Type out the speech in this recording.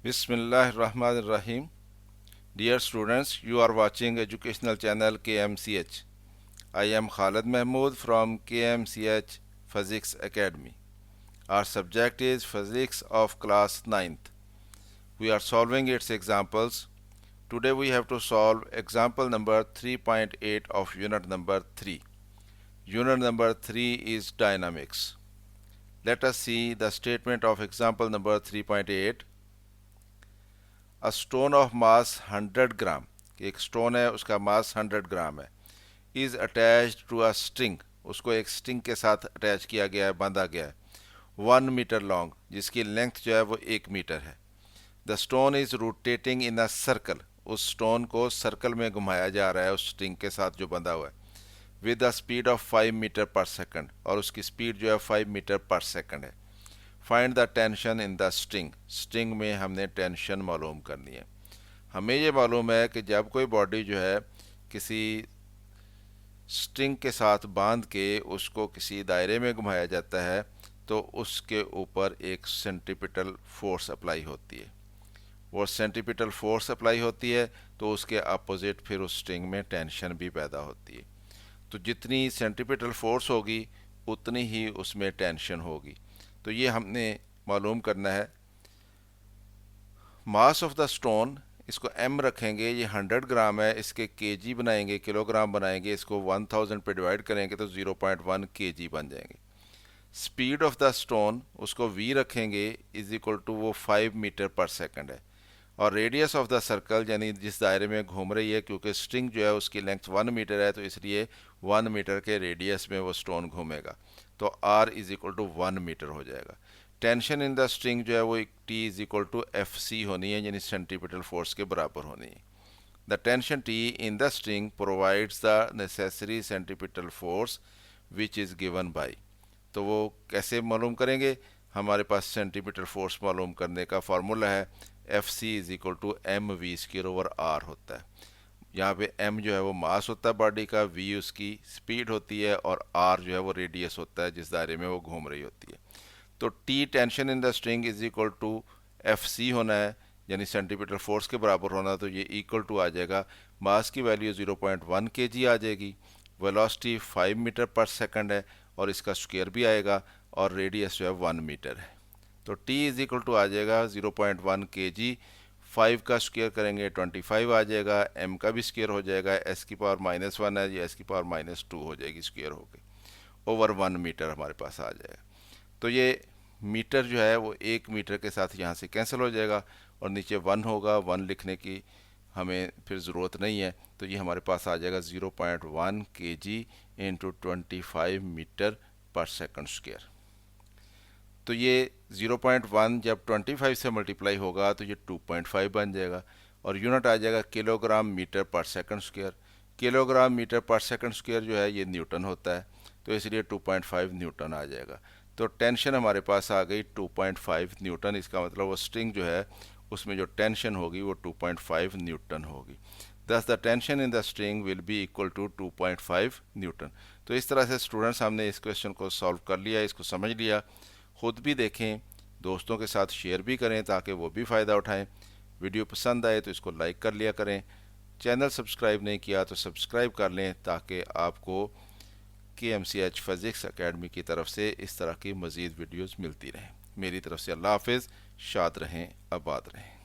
Bismillahirrahmanirrahim. Dear students, you are watching educational channel KMCH. I am Khalid Mahmood from KMCH Physics Academy. Our subject is Physics of class ninth. We are solving its examples. Today we have to solve example number 3.8 of unit number 3. Unit number 3 is dynamics. Let us see the statement of example number 3.8. A stone of mass 100 gram, एक stone है उसका mass 100 gram है, is attached to a string, उसको एक string के साथ attach किया गया है, बांधा गया है, 1 मीटर लॉन्ग, जिसकी लेंथ जो है वो 1 मीटर है। The stone is rotating in a circle, उस स्टोन को सर्कल में घुमाया जा रहा है उस स्ट्रिंग के साथ जो बंधा हुआ है, with the speed of 5 metre per second, और उसकी स्पीड जो है 5 मीटर पर सेकंड है। Find the tension in the string, string में हमने टेंशन मालूम करनी है। हमें ये मालूम है कि जब कोई बॉडी जो है किसी स्ट्रिंग के साथ बांध के उसको किसी दायरे में घुमाया जाता है तो उसके ऊपर एक सेंट्रीपिटल फोर्स अप्लाई होती है। वो सेंट्रीपिटल फोर्स अप्लाई होती है तो उसके अपोजिट फिर उस स्ट्रिंग में टेंशन भी पैदा होती है। तो जितनी सेंट्रीपिटल फोर्स होगी उतनी ही उसमें टेंशन होगी। तो ये हमने मालूम करना है। मास ऑफ द स्टोन, इसको m रखेंगे, ये 100 ग्राम है, इसके केजी बनाएंगे, किलोग्राम बनाएंगे, इसको 1000 पे डिवाइड करेंगे तो 0.1 केजी बन जाएंगे। स्पीड ऑफ द स्टोन, उसको v रखेंगे, इज इक्वल टू वो 5 मीटर पर सेकंड है। और रेडियस ऑफ द सर्कल, यानी जिस दायरे में घूम रही है, क्योंकि स्ट्रिंग जो है उसकी लेंथ 1 मीटर है तो इसलिए 1 मीटर के रेडियस में वो स्टोन घूमेगा, तो r is equal to 1 metre हो जाएगा। टेंशन इन द स्ट्रिंग जो है वो T is equal to F C होनी है, यानी सेंट्रीपिटल फोर्स के बराबर होनी है। The tension T in the string provides the necessary centripetal force which is given by. तो वो कैसे मालूम करेंगे? हमारे पास सेंट्रीपिटल फोर्स मालूम करने का फार्मूला है, F C is equal to M V square over R होता है। यहाँ पे m जो है वो मास होता है बॉडी का, v उसकी स्पीड होती है, और r जो है वो रेडियस होता है जिस दायरे में वो घूम रही होती है। तो T tension in the string is equal to F C होना है, यानी सेंटीमीटर फोर्स के बराबर होना, तो ये इक्वल टू आ जाएगा, मास की वैल्यू 0.1 kg आ जाएगी, वेलोसिटी 5 मीटर पर सेकंड है और इसका स्क्वायर भी आएगा, और रेडियस जो है 1 मीटर है। तो T इज इक्वल टू आ जाएगा 0.1 kg, 5 का स्क्वायर करेंगे 25 आ जाएगा, m का भी स्क्वायर हो जाएगा, s की पावर -1 है, ये s की पावर -2 हो जाएगी स्क्वायर होके, ओवर 1 मीटर हमारे पास आ जाएगा। तो ये मीटर जो है वो 1 मीटर के साथ यहाँ से कैंसिल हो जाएगा और नीचे 1 होगा, 1 लिखने की हमें फिर ज़रूरत नहीं है, तो ये हमारे पास आ जाएगा 0.1 kg into 25 metre per second square. तो ये 0.1 जब 25 से मल्टीप्लाई होगा तो ये 2.5 बन जाएगा, और यूनिट आ जाएगा kilogram metre per second square. Kilogram metre per second square जो है ये न्यूटन होता है, तो इसलिए 2.5 न्यूटन आ जाएगा। तो टेंशन हमारे पास आ गई 2.5 न्यूटन, इसका मतलब वो स्ट्रिंग जो है उसमें जो टेंशन होगी वो 2.5 न्यूटन होगी। Thus the tension in the string will be equal to 2.5 newton. तो इस तरह से स्टूडेंट्स हमने इस क्वेश्चन को सॉल्व कर लिया, इसको समझ लिया। ख़ुद भी देखें, दोस्तों के साथ शेयर भी करें ताकि वो भी फ़ायदा उठाएं। वीडियो पसंद आए तो इसको लाइक कर लिया करें। चैनल सब्सक्राइब नहीं किया तो सब्सक्राइब कर लें ताकि आपको KMCH फिज़िक्स एकेडमी की तरफ से इस तरह की मज़ीद वीडियोज़ मिलती रहें। मेरी तरफ से अल्लाह हाफिज़, शाद रहें, आबाद रहें।